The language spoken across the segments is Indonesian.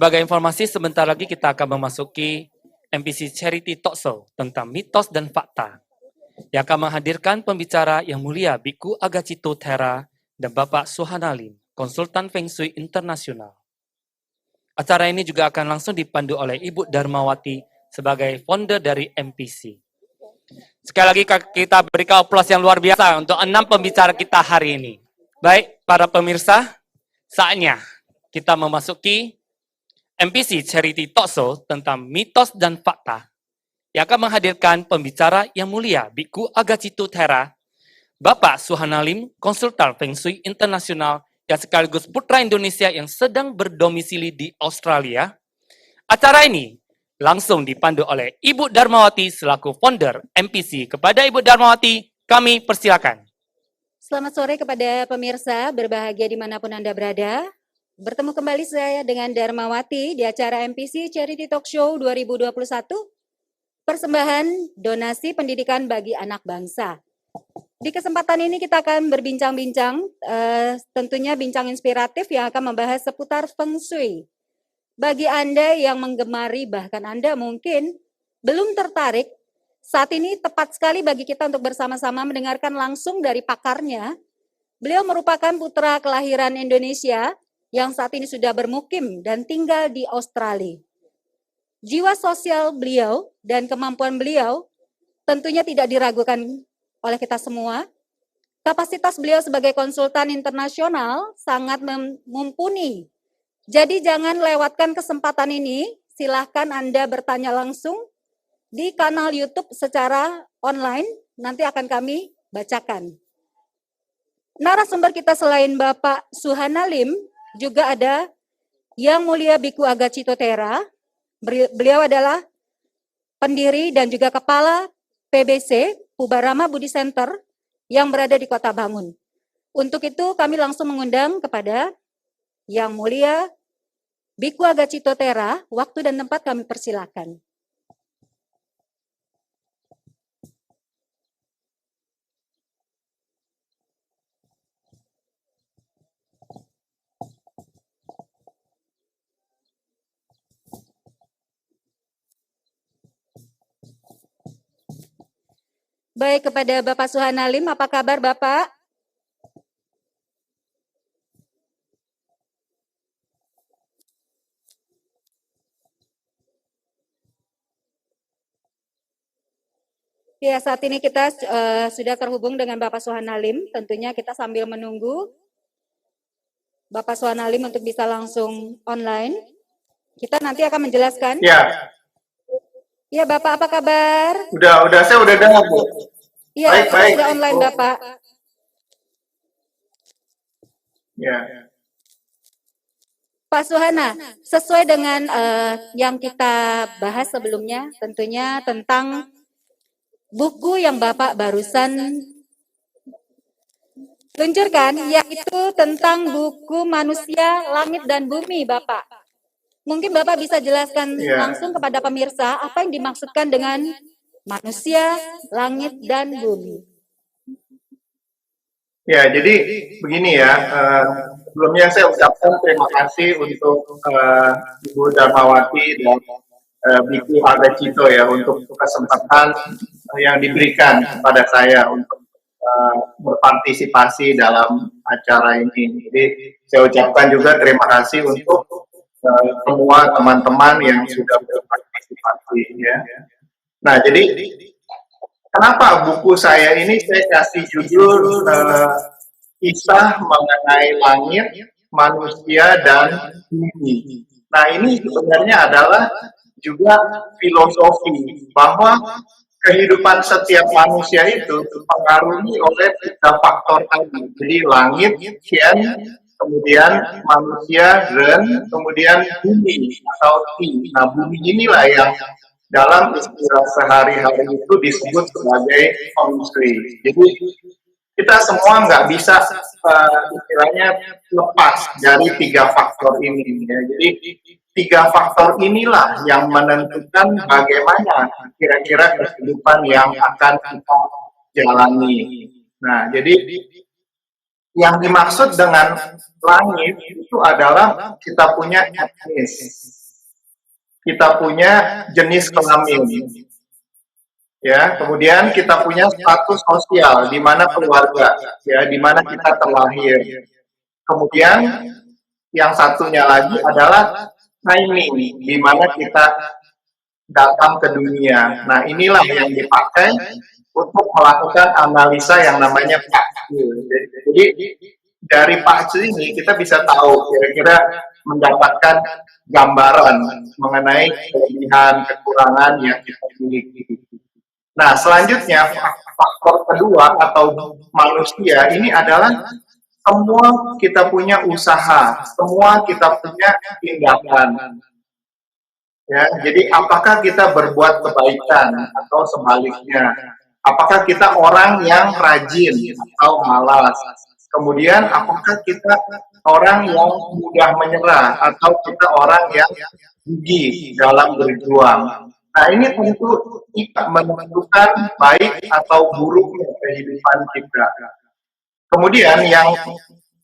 Sebagai informasi, sebentar lagi kita akan memasuki MPC Charity Talk Show tentang mitos dan fakta yang akan menghadirkan pembicara yang mulia Biku Agacito Thera dan Bapak Suhanalim, konsultan Feng Shui internasional. Acara ini juga akan langsung dipandu oleh Ibu Darmawati sebagai founder dari MPC. Sekali lagi kita berikan aplaus yang luar biasa untuk 6 pembicara kita hari ini. Baik, para pemirsa, saatnya kita memasuki MPC Charity Talk Show tentang mitos dan fakta yang akan menghadirkan pembicara yang mulia Biku Agacito Thera, Bapak Suhanalim, konsultan Feng Shui internasional yang sekaligus putra Indonesia yang sedang berdomisili di Australia. Acara ini langsung dipandu oleh Ibu Darmawati selaku founder MPC. Kepada Ibu Darmawati, kami persilakan. Selamat sore kepada pemirsa, berbahagia dimanapun Anda berada. Bertemu kembali saya dengan Darmawati di acara MPC Charity Talk Show 2021, persembahan donasi pendidikan bagi anak bangsa. Di kesempatan ini kita akan berbincang-bincang, tentunya bincang inspiratif yang akan membahas seputar Feng Shui. Bagi Anda yang menggemari, bahkan Anda mungkin belum tertarik, saat ini tepat sekali bagi kita untuk bersama-sama mendengarkan langsung dari pakarnya. Beliau merupakan putra kelahiran Indonesia yang saat ini sudah bermukim dan tinggal di Australia. Jiwa sosial beliau dan kemampuan beliau tentunya tidak diragukan oleh kita semua. Kapasitas beliau sebagai konsultan internasional sangat mumpuni. Jadi jangan lewatkan kesempatan ini, silahkan Anda bertanya langsung di kanal YouTube secara online, nanti akan kami bacakan. Narasumber kita selain Bapak Suhanalim, juga ada Yang Mulia Biku Agacito Thera. Beliau adalah pendiri dan juga kepala PBC, Pubarama Budi Center, yang berada di Kota Bangun. Untuk itu kami langsung mengundang kepada Yang Mulia Biku Agacito Thera, waktu dan tempat kami persilakan. Baik, kepada Bapak Suhanalim, apa kabar Bapak? Ya, saat ini kita sudah terhubung dengan Bapak Suhanalim. Tentunya kita sambil menunggu Bapak Suhanalim untuk bisa langsung online. Kita nanti akan menjelaskan. Ya. Ya, Bapak apa kabar? Saya udah dengar, Bu. Iya, baik. Sudah online, Bapak. Ya. Pak Suhana, sesuai dengan yang kita bahas sebelumnya, tentunya tentang buku yang Bapak barusan luncurkan, yaitu tentang buku Manusia, Langit, dan Bumi, Bapak. Mungkin Bapak bisa jelaskan langsung kepada pemirsa apa yang dimaksudkan dengan manusia, langit, dan bumi. Ya, jadi begini ya. Sebelumnya saya ucapkan terima kasih untuk Ibu Darmawati dan Biku Agacito ya untuk kesempatan yang diberikan kepada saya untuk berpartisipasi dalam acara ini. Jadi saya ucapkan juga terima kasih untuk semua teman-teman yang sudah berpartisipasi ya. Nah, jadi kenapa buku saya ini saya kasih judul kisah mengenai langit, manusia, dan bumi. Nah, ini sebenarnya adalah juga filosofi bahwa kehidupan setiap manusia itu dipengaruhi oleh 3 faktor tadi. Jadi langit, qian, kemudian manusia, ren, kemudian bumi atau ti. Nah, bumi inilah yang dalam istilah sehari-hari itu disebut sebagai Feng Shui. Jadi kita semua nggak bisa istilahnya lepas dari 3 faktor ini. Ya. Jadi 3 faktor inilah yang menentukan bagaimana kira-kira kehidupan yang akan kita jalani. Nah, jadi Yang dimaksud dengan langit itu adalah kita punya etnis, kita punya jenis kelamin, ya. Kemudian kita punya status sosial di mana keluarga, ya, di mana kita terlahir. Kemudian yang satunya lagi adalah timing, di mana kita datang ke dunia. Nah, inilah yang dipakai untuk melakukan analisa yang namanya Pakcu. Jadi dari Pakcu ini kita bisa tahu kira-kira mendapatkan gambaran mengenai kelebihan, kekurangan yang kita miliki. Nah, selanjutnya faktor kedua atau manusia ini adalah semua kita punya usaha, semua kita punya tindakan. Ya, jadi apakah kita berbuat kebaikan atau sebaliknya? Apakah kita orang yang rajin atau malas? Kemudian apakah kita orang yang mudah menyerah atau kita orang yang gigih dalam berjuang? Nah, ini tentu menentukan baik atau buruknya kehidupan kita. Kemudian yang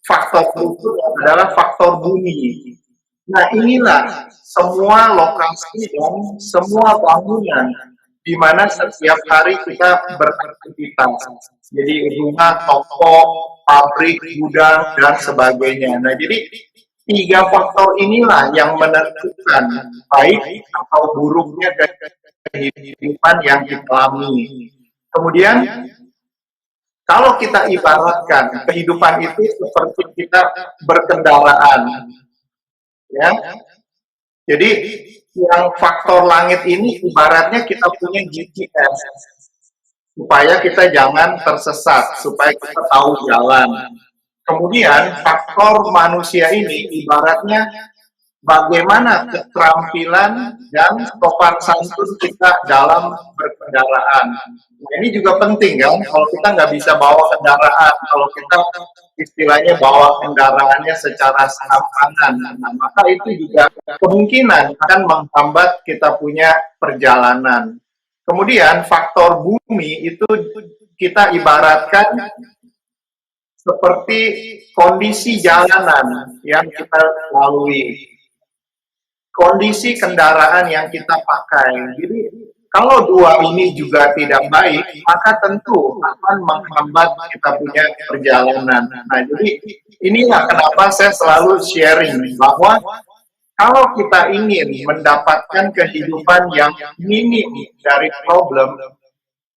faktor berikutnya adalah faktor bumi. Nah, inilah semua lokasi dan semua bangunan di mana setiap hari kita beraktivitas. Jadi rumah, toko, pabrik, gudang, dan sebagainya. Nah, jadi tiga faktor inilah yang menentukan baik atau buruknya kehidupan yang kita alami. Kemudian kalau kita ibaratkan kehidupan itu seperti kita berkendaraan, ya. Jadi yang faktor langit ini ibaratnya kita punya GPS supaya kita jangan tersesat, supaya kita tahu jalan. Kemudian faktor manusia ini ibaratnya bagaimana keterampilan dan sopan santun kita dalam berkendaraan. Nah, ini juga penting kan, kalau kita nggak bisa bawa kendaraan, kalau kita istilahnya bawa kendaraannya secara serampangan, nah, maka itu juga kemungkinan akan menghambat kita punya perjalanan. Kemudian faktor bumi itu kita ibaratkan seperti kondisi jalanan yang kita lalui, kondisi kendaraan yang kita pakai. Jadi kalau dua ini juga tidak baik, maka tentu akan menghambat kita punya perjalanan. Nah, jadi inilah kenapa saya selalu sharing bahwa kalau kita ingin mendapatkan kehidupan yang minim dari problem,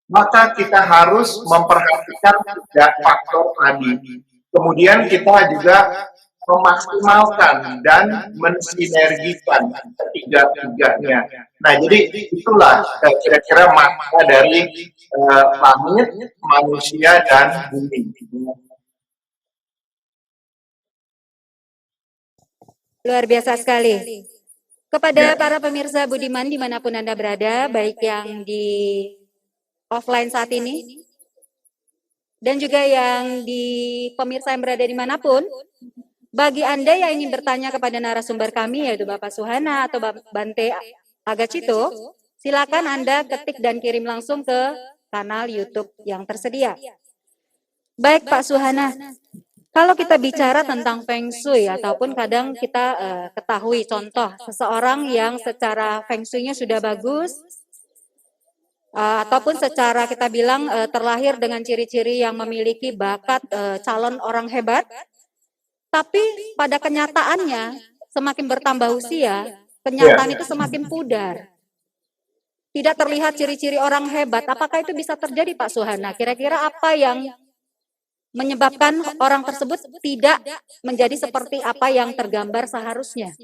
maka kita harus memperhatikan tiga faktor tadi. Kemudian kita juga memaksimalkan dan mensinergikan ketiga-tiganya. Nah, jadi itulah kira-kira makna dari langit, manusia, dan bumi. Luar biasa sekali. Kepada para pemirsa Budiman dimanapun Anda berada, baik yang di offline saat ini, dan juga yang di pemirsa yang berada dimanapun, bagi Anda yang ingin bertanya kepada narasumber kami, yaitu Bapak Suhana atau Bante Agacito, silakan Anda ketik dan kirim langsung ke kanal YouTube yang tersedia. Baik Pak Suhana, kalau kita bicara tentang Feng Shui, ataupun kadang kita ketahui contoh seseorang yang secara Feng Shui-nya sudah bagus, ataupun secara kita bilang terlahir dengan ciri-ciri yang memiliki bakat calon orang hebat, tapi pada kenyataannya semakin bertambah usia, kenyataan itu semakin pudar. Tidak terlihat ciri-ciri orang hebat. Apakah itu bisa terjadi Pak Suhana? Kira-kira apa yang menyebabkan orang tersebut tidak menjadi seperti apa yang tergambar seharusnya?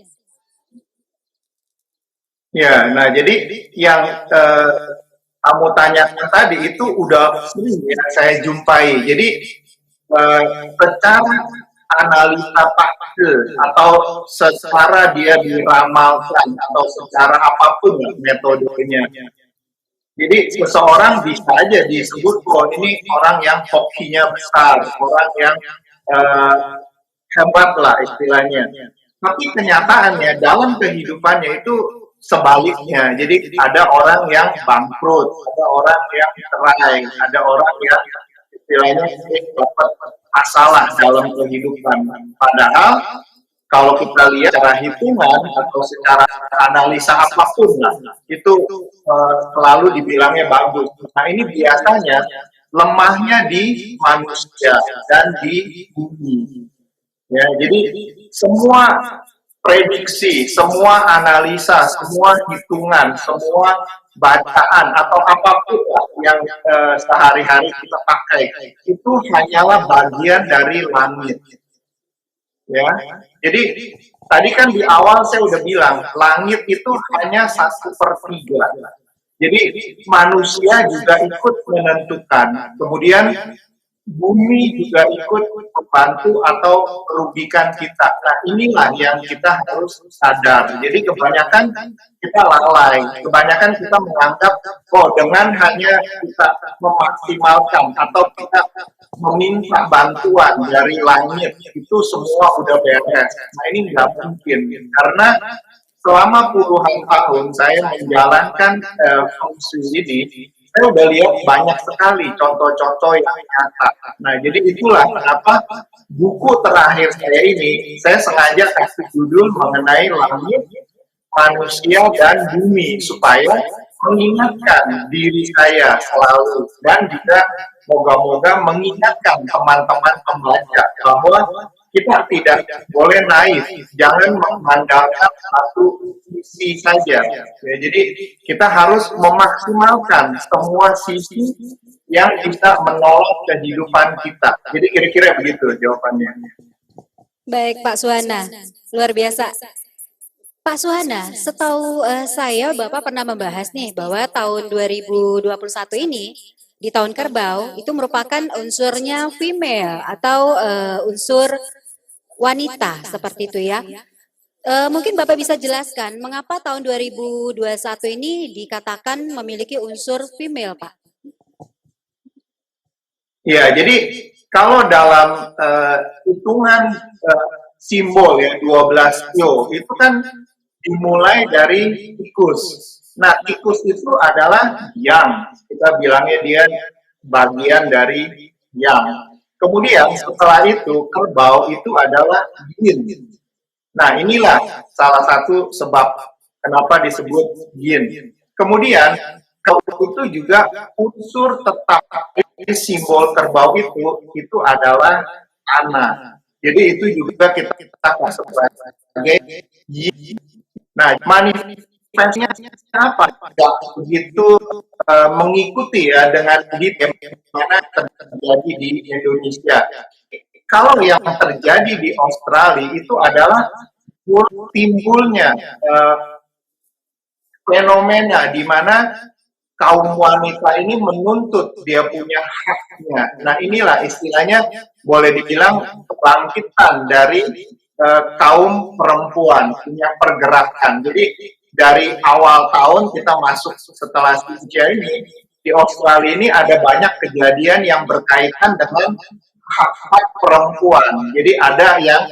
Ya, nah jadi yang kamu tanyakan tadi itu udah sering ya saya jumpai. Jadi secara analisa fakta atau secara dia diramalkan atau secara apapun metodenya. Jadi seseorang bisa aja disebut bahwa ini orang yang hokinya besar, orang yang hebat lah istilahnya. Tapi kenyataannya dalam kehidupannya itu sebaliknya. Jadi ada orang yang bangkrut, ada orang yang cerai, ada orang yang istilahnya dapat masalah dalam kehidupan. Padahal kalau kita lihat secara hitungan atau secara analisa apapun lah, itu selalu dibilangnya bagus. Nah ini biasanya lemahnya di manusia dan di bumi. Ya, jadi semua prediksi, semua analisa, semua hitungan, semua bacaan atau apapun yang sehari-hari kita pakai itu hanyalah bagian dari langit. Ya, jadi tadi kan di awal saya udah bilang langit itu hanya 1/3. Jadi manusia juga ikut menentukan. Kemudian bumi juga ikut membantu atau merugikan kita. Nah inilah yang kita harus sadar. Jadi kebanyakan kita lalai, kebanyakan kita menganggap, oh dengan hanya kita memaksimalkan atau kita meminta bantuan dari langit, itu semua udah beres. Nah ini nggak mungkin, karena selama puluhan tahun saya menjalankan feng shui ini, saya udah lihat banyak sekali contoh-contoh yang nyata. Nah, jadi itulah kenapa buku terakhir saya ini, saya sengaja kasih judul mengenai langit, manusia, dan bumi, supaya mengingatkan diri saya selalu, dan juga moga-moga mengingatkan teman-teman pembaca bahwa kita tidak boleh naif, jangan mengandalkan satu sisi saja. Ya, jadi kita harus memaksimalkan semua sisi yang bisa menolong kehidupan kita. Jadi kira-kira begitu jawabannya. Baik, Pak Suhana, luar biasa. Pak Suhana, setahu saya Bapak pernah membahas nih bahwa tahun 2021 ini di tahun kerbau itu merupakan unsurnya female atau unsur wanita seperti itu ya. Mungkin Bapak bisa jelaskan mengapa tahun 2021 ini dikatakan memiliki unsur female, Pak? Ya, jadi kalau dalam hitungan simbol ya 12 yo itu kan dimulai dari tikus. Nah, tikus itu adalah yang kita bilangnya dia bagian dari yang. Kemudian setelah itu kerbau itu adalah yin. Nah, inilah salah satu sebab kenapa disebut yin. Kemudian kerbau itu juga unsur tetap simbol kerbau itu adalah tanah. Jadi itu juga kita sebagai yin. Nah, manifestasinya apa? Tidak begitu mengikuti ya dengan bagaimana terjadi di Indonesia. Kalau yang terjadi di Australia itu adalah timbulnya fenomena di mana kaum wanita ini menuntut dia punya haknya. Nah inilah istilahnya boleh dibilang kebangkitan dari kaum perempuan punya pergerakan. Jadi dari awal tahun kita masuk setelah usia ini di Australia ini ada banyak kejadian yang berkaitan dengan hak-hak perempuan. Jadi ada yang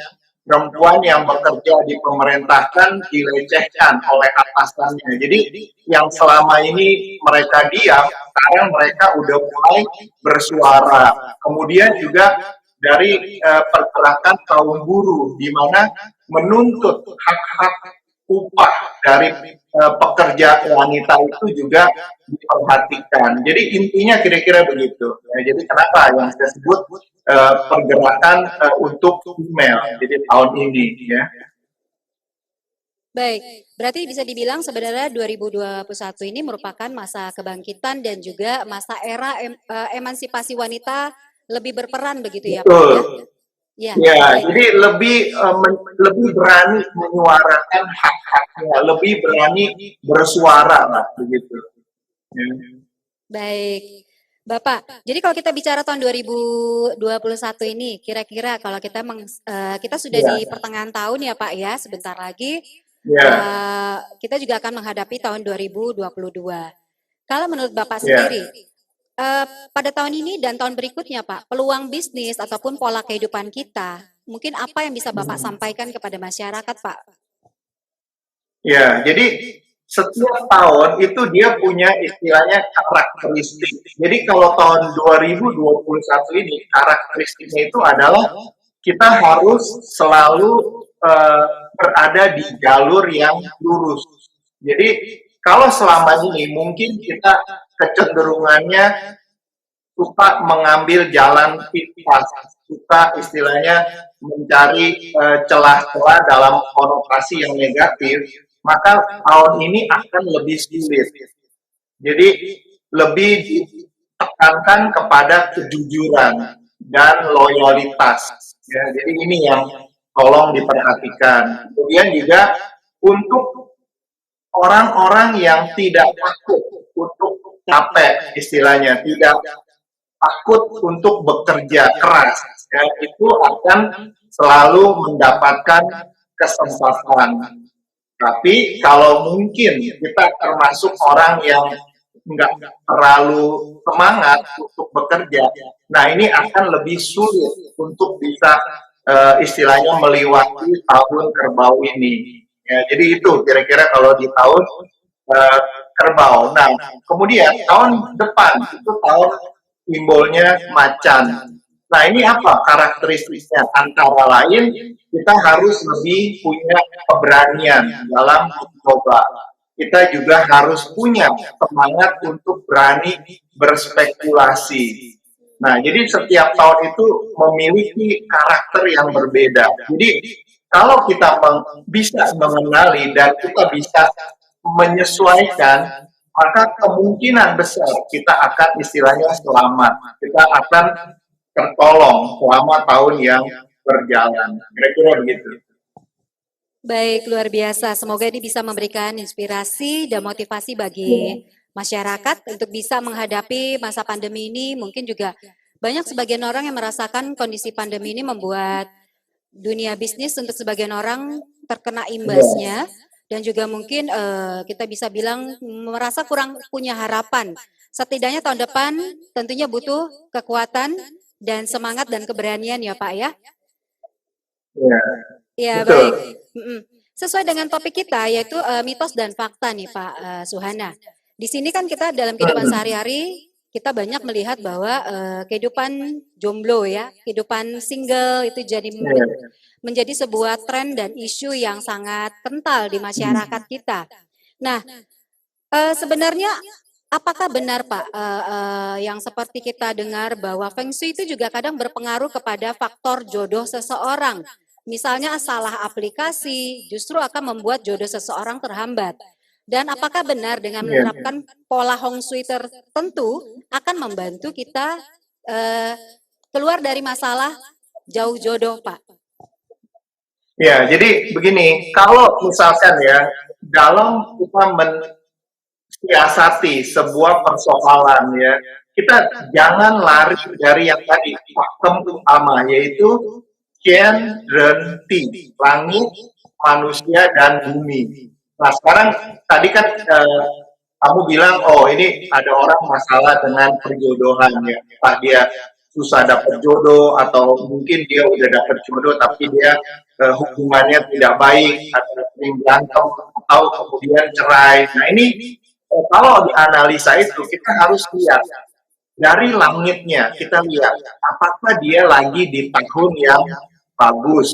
perempuan yang bekerja di pemerintahan dilecehkan oleh atasannya. Jadi yang selama ini mereka diam, sekarang mereka udah mulai bersuara. Kemudian juga dari pergerakan kaum buruh, di mana menuntut hak-hak upah dari pekerja wanita itu juga diperhatikan. Jadi intinya kira-kira begitu. Ya, jadi kenapa yang saya sebut pergerakan untuk female jadi tahun ini ya. Baik, berarti bisa dibilang sebenarnya 2021 ini merupakan masa kebangkitan dan juga masa era emansipasi wanita lebih berperan begitu ya, Pak ya? Ya, jadi lebih berani menyuarakan hak-haknya, lebih berani bersuara lah begitu. Ya. Baik. Bapak, jadi kalau kita bicara tahun 2021 ini, kira-kira kalau kita sudah di pertengahan tahun ya Pak ya, sebentar lagi kita juga akan menghadapi tahun 2022. Kalau menurut Bapak sendiri, pada tahun ini dan tahun berikutnya Pak, peluang bisnis ataupun pola kehidupan kita, mungkin apa yang bisa Bapak sampaikan kepada masyarakat Pak? Ya, jadi setiap tahun itu dia punya istilahnya karakteristik. Jadi kalau tahun 2021 ini karakteristiknya itu adalah kita harus selalu berada di jalur yang lurus. Jadi kalau selama ini mungkin kita kecenderungannya suka mengambil jalan pintas, suka istilahnya mencari celah-celah dalam konotasi yang negatif, maka tahun ini akan lebih sulit. Jadi lebih ditekankan kepada kejujuran dan loyalitas. Ya, jadi ini yang tolong diperhatikan. Kemudian juga untuk orang-orang yang tidak takut untuk capek, istilahnya tidak takut untuk bekerja keras, ya, itu akan selalu mendapatkan kesempatan. Tapi kalau mungkin kita termasuk orang yang nggak terlalu semangat untuk bekerja, nah ini akan lebih sulit untuk bisa istilahnya melewati tahun kerbau ini. Ya, jadi itu kira-kira kalau di tahun kerbau. Nah, kemudian tahun depan itu tahun simbolnya macan. Nah, ini apa karakteristiknya? Antara lain, kita harus lebih punya keberanian dalam mencoba. Kita juga harus punya semangat untuk berani berspekulasi. Nah, jadi setiap tahun itu memiliki karakter yang berbeda. Jadi, kalau kita bisa mengenali dan kita bisa menyesuaikan, maka kemungkinan besar kita akan istilahnya selamat. Kita akan tertolong selama tahun yang berjalan. Kira-kira begitu. Baik, luar biasa. Semoga ini bisa memberikan inspirasi dan motivasi bagi masyarakat untuk bisa menghadapi masa pandemi ini. Mungkin juga banyak sebagian orang yang merasakan kondisi pandemi ini membuat dunia bisnis untuk sebagian orang terkena imbasnya. Dan juga mungkin kita bisa bilang merasa kurang punya harapan. Setidaknya tahun depan tentunya butuh kekuatan dan semangat dan keberanian ya Pak ya. Ya, Ya betul. baik. Sesuai dengan topik kita yaitu mitos dan fakta nih Pak Suhana. Di sini kan kita dalam kehidupan sehari-hari kita banyak melihat bahwa kehidupan jomblo ya, kehidupan single itu jadi menjadi sebuah tren dan isu yang sangat kental di masyarakat kita. Nah, sebenarnya apakah benar Pak yang seperti kita dengar bahwa Feng Shui itu juga kadang berpengaruh kepada faktor jodoh seseorang? Misalnya salah aplikasi justru akan membuat jodoh seseorang terhambat. Dan apakah benar dengan menerapkan pola Hong Shui tertentu akan membantu kita keluar dari masalah jauh jodoh Pak? Ya, jadi begini, kalau misalkan ya, dalam kita mensiasati sebuah persoalan ya, kita jangan lari dari yang tadi, pakem utama, yaitu Qian Ren Ti, langit, manusia, dan bumi. Nah, sekarang tadi kan kamu bilang, oh ini ada orang masalah dengan perjodohan ya, Pak, dia susah dapat jodoh atau mungkin dia udah dapat jodoh tapi dia hubungannya tidak baik atau sering berantem atau kemudian cerai. Nah ini kalau dianalisa itu kita harus lihat dari langitnya, kita lihat apakah dia lagi di tahun yang bagus,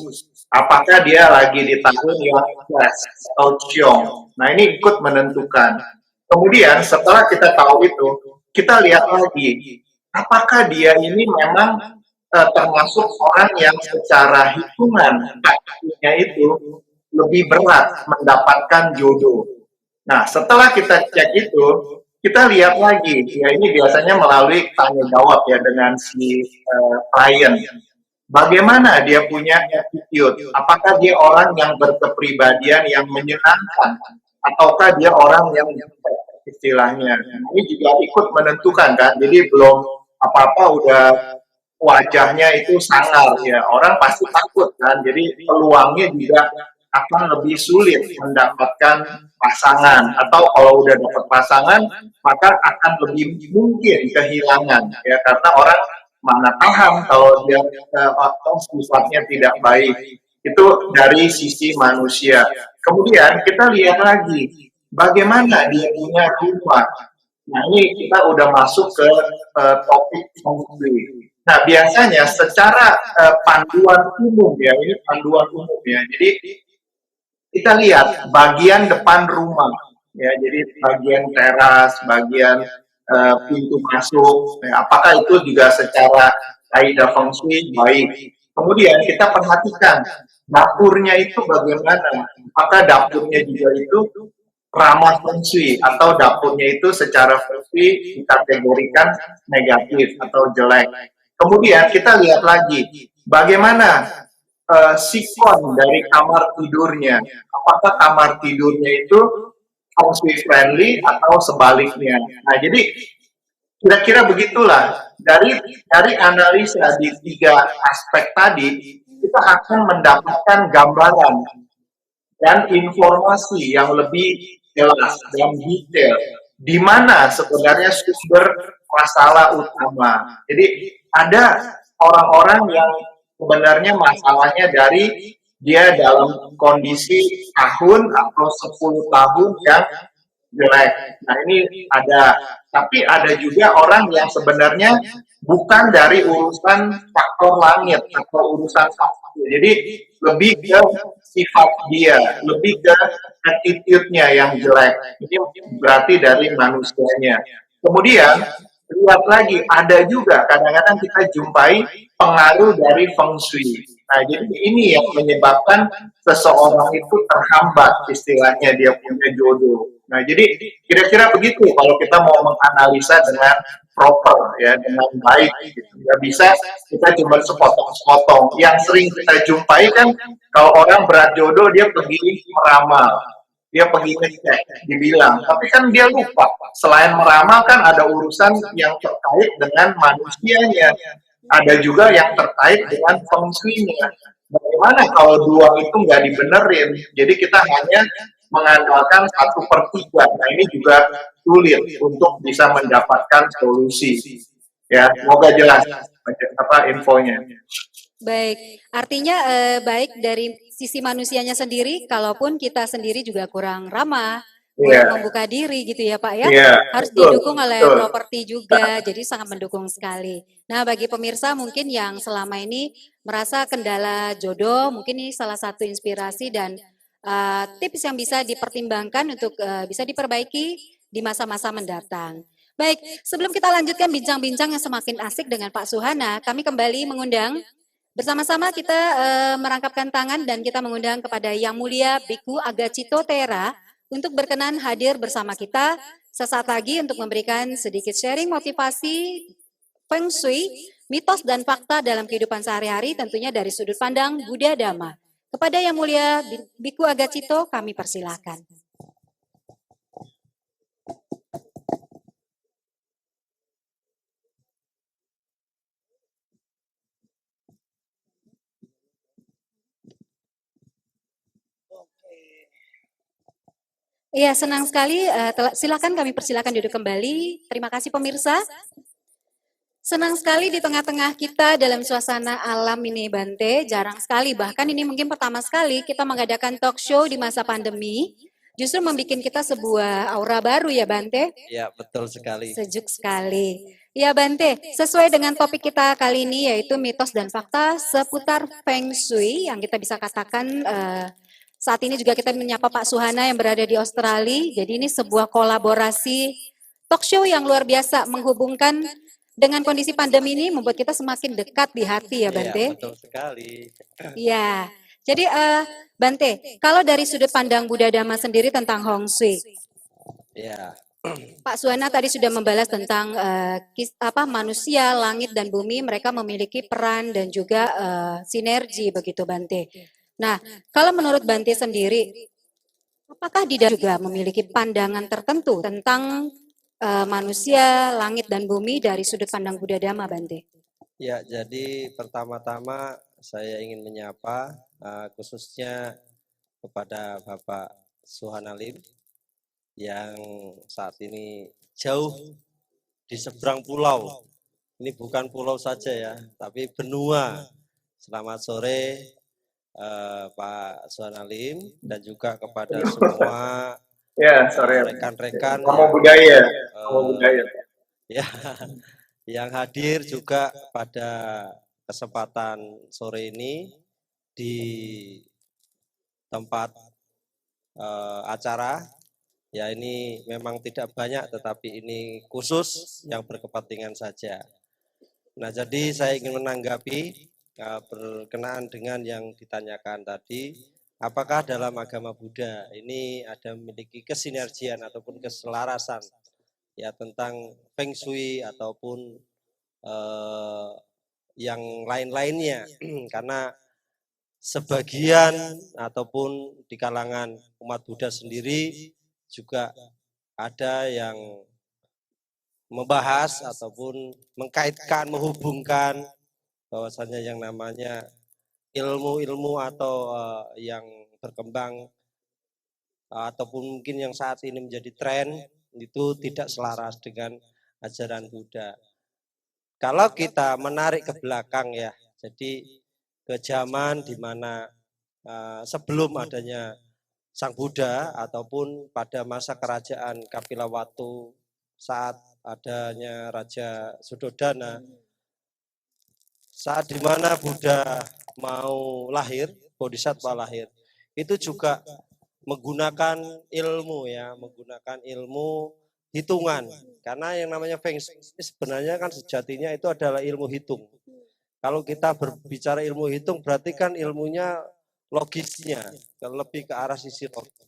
apakah dia lagi di tahun yang fresh atau ciong. Nah ini ikut menentukan. Kemudian setelah kita tahu itu, kita lihat lagi apakah dia ini memang termasuk orang yang secara hitungan kakinya itu lebih berat mendapatkan jodoh. Nah, setelah kita cek itu, kita lihat lagi, ya ini biasanya melalui tanya jawab ya dengan si klien. Bagaimana dia punya attitude? Apakah dia orang yang berkepribadian yang menyenangkan? Ataukah dia orang yang istilahnya? Ini juga ikut menentukan kan, jadi belum apa-apa udah wajahnya itu sangar ya, orang pasti takut kan, jadi peluangnya juga akan lebih sulit mendapatkan pasangan, atau kalau udah dapat pasangan maka akan lebih mungkin kehilangan ya, karena orang mana paham kalau dia sifatnya tidak baik. Itu dari sisi manusia. Kemudian kita lihat lagi bagaimana dia punya rumah. Nah, ini kita udah masuk ke topik feng shui. Nah, biasanya secara panduan umum ya, ini panduan umum ya. Jadi kita lihat bagian depan rumah ya, jadi bagian teras, bagian pintu masuk, ya, apakah itu juga secara kaidah feng shui baik. Kemudian kita perhatikan dapurnya itu bagaimana, apakah dapurnya juga itu ramah feng shui atau dapurnya itu secara feng shui dikategorikan negatif atau jelek. Kemudian kita lihat lagi bagaimana sikon dari kamar tidurnya. Apakah kamar tidurnya itu feng shui friendly atau sebaliknya. Nah, jadi kira-kira begitulah. Dari analisa di 3 aspek tadi, kita akan mendapatkan gambaran dan informasi yang lebih jelas dan detail di mana sebenarnya sumber masalah utama. Jadi ada orang-orang yang sebenarnya masalahnya dari dia dalam kondisi tahun atau 10 tahun yang jelek. Nah, ini ada. Tapi ada juga orang yang sebenarnya bukan dari urusan faktor langit atau urusan faktor. Jadi lebih ke sifat dia, lebih ke attitude-nya yang jelek. Ini berarti dari manusianya. Kemudian lihat lagi, ada juga kadang-kadang kita jumpai pengaruh dari feng shui. Nah, jadi ini yang menyebabkan seseorang itu terhambat istilahnya dia punya jodoh. Nah, jadi kira-kira begitu kalau kita mau menganalisa dengan proper ya, dengan baik gitu. Nggak bisa kita cuma sepotong-sepotong. Yang sering kita jumpai kan kalau orang berat jodoh dia pergi meramal, dia pergi ngecek, dibilang. Tapi kan dia lupa, selain meramal kan ada urusan yang terkait dengan manusianya. Ada juga yang terkait dengan feng shui-nya. Bagaimana kalau dua itu nggak dibenerin? Jadi kita hanya mengandalkan 1/3. Nah, ini juga sulit untuk bisa mendapatkan solusi. Ya, semoga jelas infonya. Baik, artinya baik dari sisi manusianya sendiri, kalaupun kita sendiri juga kurang ramah, kurang Iya, membuka diri gitu ya Pak ya, iya, harus betul, didukung oleh betul. properti juga, jadi sangat mendukung sekali. Nah bagi pemirsa mungkin yang selama ini merasa kendala jodoh, mungkin ini salah satu inspirasi dan tips yang bisa dipertimbangkan untuk bisa diperbaiki di masa-masa mendatang. Baik, sebelum kita lanjutkan bincang-bincang yang semakin asik dengan Pak Suhana, kami kembali mengundang bersama-sama kita merangkapkan tangan dan kita mengundang kepada Yang Mulia Biku Agacito Tera untuk berkenan hadir bersama kita sesaat lagi untuk memberikan sedikit sharing motivasi Feng Shui, mitos dan fakta dalam kehidupan sehari-hari tentunya dari sudut pandang Buddha Dhamma. Kepada Yang Mulia Biku Agacito kami persilahkan. Iya, senang sekali. Silakan kami persilakan duduk kembali. Terima kasih pemirsa. Senang sekali di tengah-tengah kita dalam suasana alam ini Bante. Jarang sekali, bahkan ini mungkin pertama sekali kita mengadakan talk show di masa pandemi. Justru membuat kita sebuah aura baru ya Bante. Ya, betul sekali. Sejuk sekali. Ya Bante, sesuai dengan topik kita kali ini yaitu mitos dan fakta seputar Feng Shui yang kita bisa katakan saat ini juga kita menyapa Pak Suhana yang berada di Australia. Jadi ini sebuah kolaborasi talk show yang luar biasa menghubungkan dengan kondisi pandemi ini membuat kita semakin dekat di hati ya Bante. Ya, betul sekali. Ya, jadi Bante, kalau dari sudut pandang Buddha Dhamma sendiri tentang Hong Shui, Ya, Pak Suwana tadi sudah membalas tentang manusia, langit dan bumi mereka memiliki peran dan juga sinergi begitu Bante. Nah, kalau menurut Bante sendiri, apakah di dalam juga memiliki pandangan tertentu tentang manusia, langit dan bumi dari sudut pandang Buddha Dhamma Bante? ya, jadi pertama-tama saya ingin menyapa khususnya kepada Bapak Suhanalim yang saat ini jauh di seberang pulau. Ini bukan pulau saja ya, tapi benua. Selamat sore Pak Suhanalim dan juga kepada semua Ya, sore. rekan-rekan Tamu yang budaya, tamu eh, budaya. ya yang hadir juga pada kesempatan sore ini di tempat acara. Ya ini memang tidak banyak tetapi ini khusus yang berkepentingan saja. Nah, jadi saya ingin menanggapi berkenaan dengan yang ditanyakan tadi, apakah dalam agama Buddha ini ada memiliki kesinergian ataupun keselarasan ya tentang Feng Shui ataupun yang lain-lainnya. Karena sebagian ataupun di kalangan umat Buddha sendiri juga ada yang membahas ataupun mengkaitkan, menghubungkan bahwasannya yang namanya ilmu-ilmu atau yang berkembang ataupun mungkin yang saat ini menjadi tren itu tidak selaras dengan ajaran Buddha. Kalau kita menarik ke belakang ya, jadi ke zaman di mana sebelum adanya Sang Buddha ataupun pada masa kerajaan Kapilawatu saat adanya Raja Sudodana, saat dimana Buddha mau lahir, Bodhisattva lahir, itu juga menggunakan ilmu ya, menggunakan ilmu hitungan. Karena yang namanya Feng Shui sebenarnya kan sejatinya itu adalah ilmu hitung. Kalau kita berbicara ilmu hitung berarti kan ilmunya logisnya, lebih ke arah sisi logis.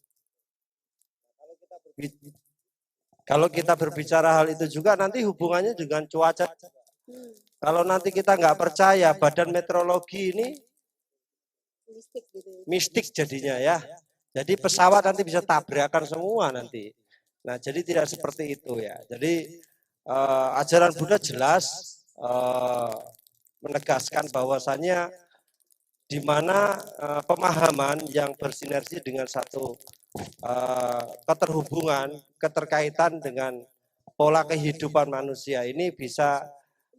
Kalau kita berbicara hal itu juga nanti hubungannya dengan cuaca. Kalau nanti kita nggak percaya badan meteorologi ini mistik jadinya ya. Jadi pesawat nanti bisa tabrakan semua nanti. Nah jadi tidak seperti itu ya. Jadi ajaran Buddha jelas menegaskan bahwasannya di mana pemahaman yang bersinergi dengan satu keterhubungan, keterkaitan dengan pola kehidupan manusia ini bisa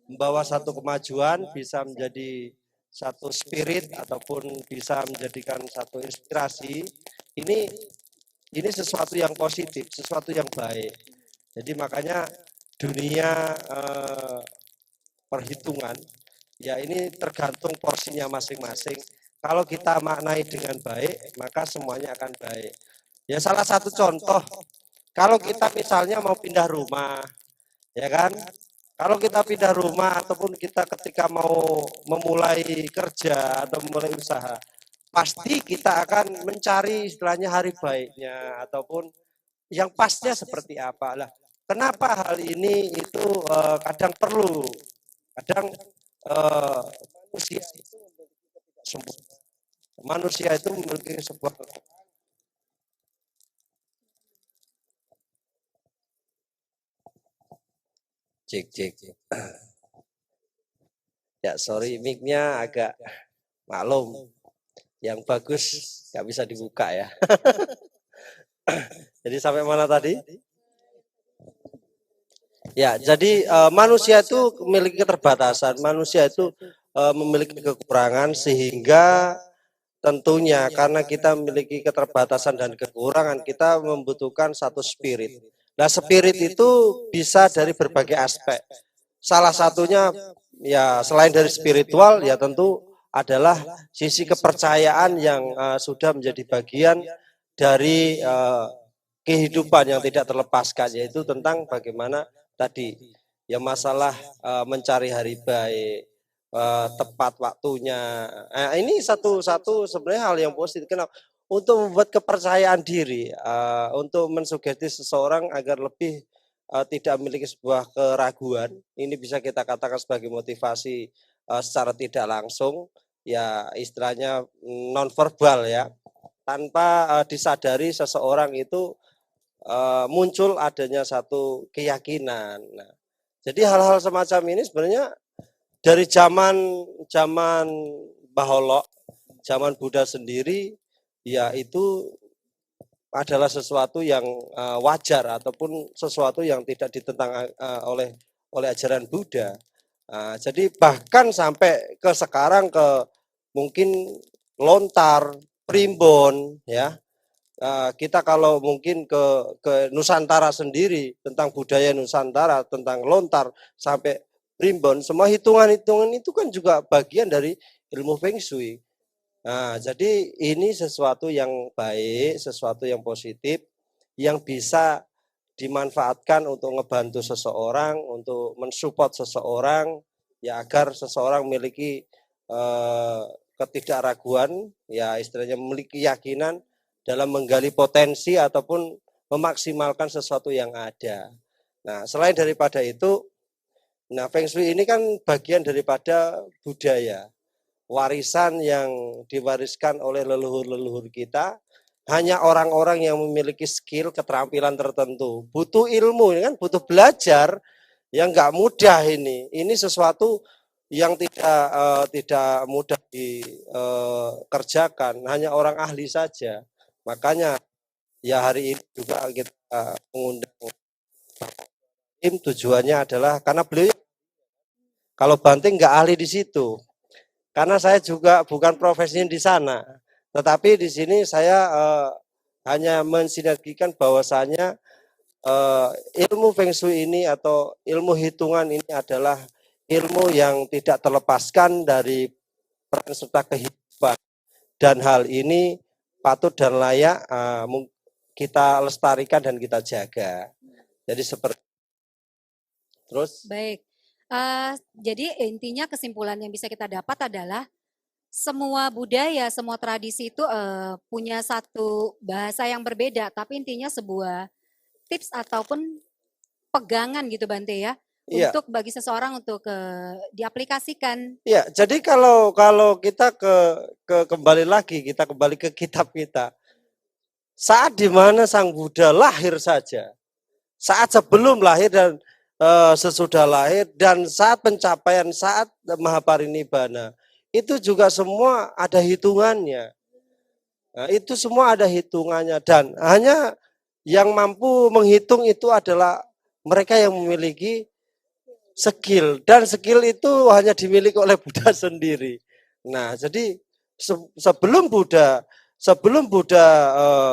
membawa satu kemajuan, bisa menjadi satu spirit ataupun bisa menjadikan satu inspirasi. Ini sesuatu yang positif, sesuatu yang baik. Jadi makanya dunia perhitungan ya ini tergantung porsinya masing-masing. Kalau kita maknai dengan baik, maka semuanya akan baik. Ya salah satu contoh, kalau kita misalnya mau pindah rumah, ya kan? Kalau kita pindah rumah ataupun kita ketika mau memulai kerja atau memulai usaha, pasti kita akan mencari istilahnya hari baiknya ataupun yang pasnya seperti apa lah. Kenapa hal ini itu kadang perlu, kadang manusia itu memiliki sebuah cek. Ya sorry mic-nya agak maklum. Yang bagus nggak bisa dibuka ya. Jadi sampai mana tadi? Ya, jadi manusia itu memiliki keterbatasan, manusia itu memiliki kekurangan sehingga tentunya karena kita memiliki keterbatasan dan kekurangan, kita membutuhkan satu spirit. Nah, spirit itu bisa dari berbagai aspek. Salah satunya ya selain dari spiritual ya tentu adalah sisi kepercayaan yang sudah menjadi bagian dari kehidupan yang tidak terlepaskan, yaitu tentang bagaimana tadi ya masalah mencari hari baik, tepat waktunya. Ini satu sebenarnya hal yang positif. Kenapa? Untuk membuat kepercayaan diri, untuk mensugesti seseorang agar lebih tidak memiliki sebuah keraguan. Ini bisa kita katakan sebagai motivasi secara tidak langsung, ya istilahnya nonverbal ya. Tanpa disadari seseorang itu muncul adanya satu keyakinan. Nah, jadi hal-hal semacam ini sebenarnya dari zaman Baholok, zaman Buddha sendiri, ya itu adalah sesuatu yang wajar ataupun sesuatu yang tidak ditentang oleh ajaran Buddha. Jadi bahkan sampai ke sekarang ke mungkin lontar, primbon, ya Kita kalau mungkin ke Nusantara sendiri, tentang budaya Nusantara, tentang lontar sampai primbon, semua hitungan-hitungan itu kan juga bagian dari ilmu Feng Shui. Nah, jadi ini sesuatu yang baik, sesuatu yang positif, yang bisa dimanfaatkan untuk ngebantu seseorang, untuk mensupport seseorang, ya agar seseorang memiliki ketidakraguan, ya istilahnya memiliki keyakinan dalam menggali potensi ataupun memaksimalkan sesuatu yang ada. Nah, selain daripada itu, nah Feng Shui ini kan bagian daripada budaya, warisan yang diwariskan oleh leluhur-leluhur kita. Hanya orang-orang yang memiliki skill, keterampilan tertentu, butuh ilmu, kan butuh belajar, yang nggak mudah ini. Ini sesuatu yang tidak mudah dikerjakan, hanya orang ahli saja. Makanya ya hari ini juga kita mengundang tim, tujuannya adalah karena beliau kalau banting nggak ahli di situ. Karena saya juga bukan profesinya di sana, tetapi di sini saya hanya mensinergikan bahwasanya ilmu Feng Shui ini atau ilmu hitungan ini adalah ilmu yang tidak terlepaskan dari peran serta kehidupan, dan hal ini patut dan layak kita lestarikan dan kita jaga. Jadi seperti terus. Baik. Jadi intinya kesimpulan yang bisa kita dapat adalah semua budaya, semua tradisi itu punya satu bahasa yang berbeda, tapi intinya sebuah tips ataupun pegangan gitu Bante ya, Iya. untuk bagi seseorang untuk diaplikasikan. Iya, jadi kalau kita kembali lagi, kita kembali ke kitab kita. Saat di mana Sang Buddha lahir saja, saat sebelum lahir dan sesudah lahir, dan saat pencapaian, saat Mahaparinibbana, itu juga semua ada hitungannya. Nah, itu semua ada hitungannya, dan hanya yang mampu menghitung itu adalah mereka yang memiliki skill, dan skill itu hanya dimiliki oleh Buddha sendiri. Nah, jadi sebelum Buddha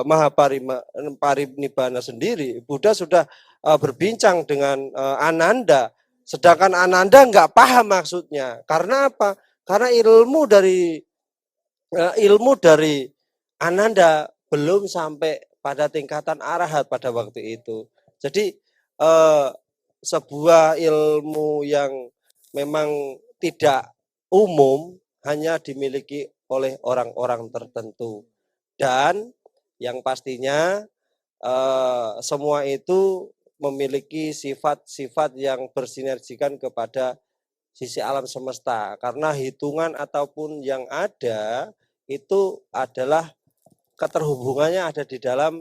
Mahaparinibbana sendiri, Buddha sudah berbincang dengan Ananda, sedangkan Ananda nggak paham maksudnya. Karena apa? Karena ilmu dari Ananda belum sampai pada tingkatan arahat pada waktu itu. Jadi sebuah ilmu yang memang tidak umum, hanya dimiliki oleh orang-orang tertentu, dan yang pastinya semua itu memiliki sifat-sifat yang bersinergikan kepada sisi alam semesta, karena hitungan ataupun yang ada itu adalah keterhubungannya ada di dalam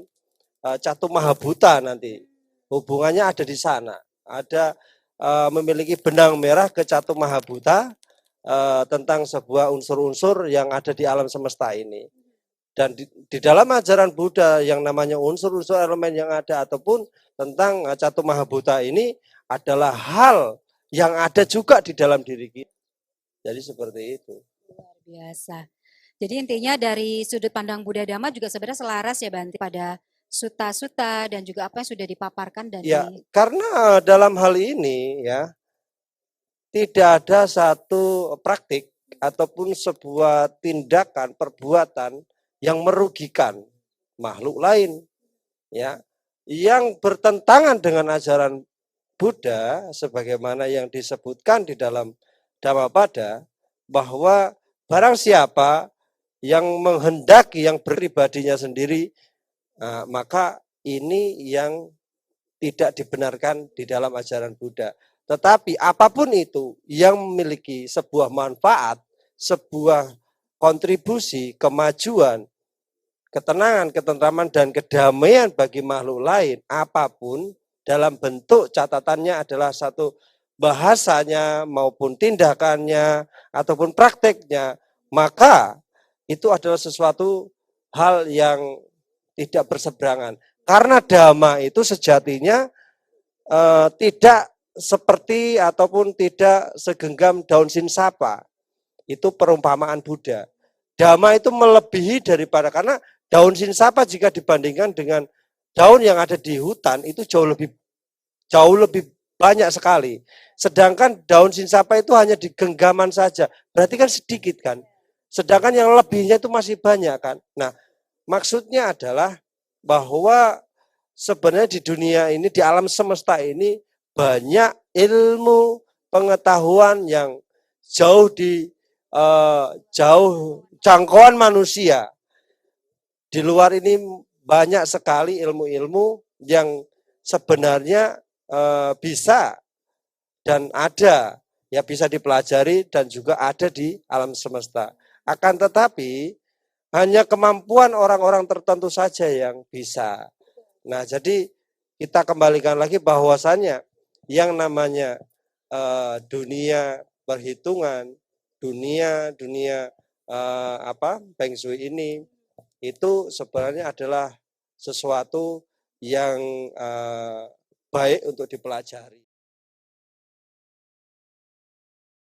Catu Mahabhuta. Nanti hubungannya ada di sana, ada memiliki benang merah ke Catu Mahabhuta tentang sebuah unsur-unsur yang ada di alam semesta ini. Dan di dalam ajaran Buddha yang namanya unsur-unsur elemen yang ada ataupun tentang Catu Mahabhuta ini adalah hal yang ada juga di dalam diri kita. Jadi seperti itu. Luar biasa. Jadi intinya dari sudut pandang Buddha Dhamma juga sebenarnya selaras ya Bante pada suta-suta dan juga apa yang sudah dipaparkan dari Ya, karena dalam hal ini ya tidak ada satu praktik ataupun sebuah tindakan perbuatan yang merugikan makhluk lain, ya, yang bertentangan dengan ajaran Buddha, sebagaimana yang disebutkan di dalam Dhammapada, bahwa barang siapa yang menghendaki yang pribadinya sendiri, maka ini yang tidak dibenarkan di dalam ajaran Buddha. Tetapi apapun itu yang memiliki sebuah manfaat, sebuah kontribusi, kemajuan, ketenangan, ketentraman, dan kedamaian bagi makhluk lain, apapun dalam bentuk catatannya adalah satu bahasanya maupun tindakannya ataupun prakteknya, maka itu adalah sesuatu hal yang tidak berseberangan. Karena dhamma itu sejatinya tidak seperti ataupun tidak segenggam daun sinsapa. Itu perumpamaan Buddha. Dhamma itu melebihi daripada, karena daun sinsapa jika dibandingkan dengan daun yang ada di hutan itu jauh lebih banyak sekali. Sedangkan daun sinsapa itu hanya di genggaman saja. Berarti kan sedikit kan. Sedangkan yang lebihnya itu masih banyak kan. Nah, maksudnya adalah bahwa sebenarnya di dunia ini, di alam semesta ini banyak ilmu pengetahuan yang jauh jangkauan manusia. Di luar ini banyak sekali ilmu-ilmu yang sebenarnya bisa dan ada, ya bisa dipelajari dan juga ada di alam semesta. Akan tetapi hanya kemampuan orang-orang tertentu saja yang bisa. Nah, jadi kita kembalikan lagi bahwasannya yang namanya dunia perhitungan, dunia Feng Shui ini itu sebenarnya adalah sesuatu yang baik untuk dipelajari.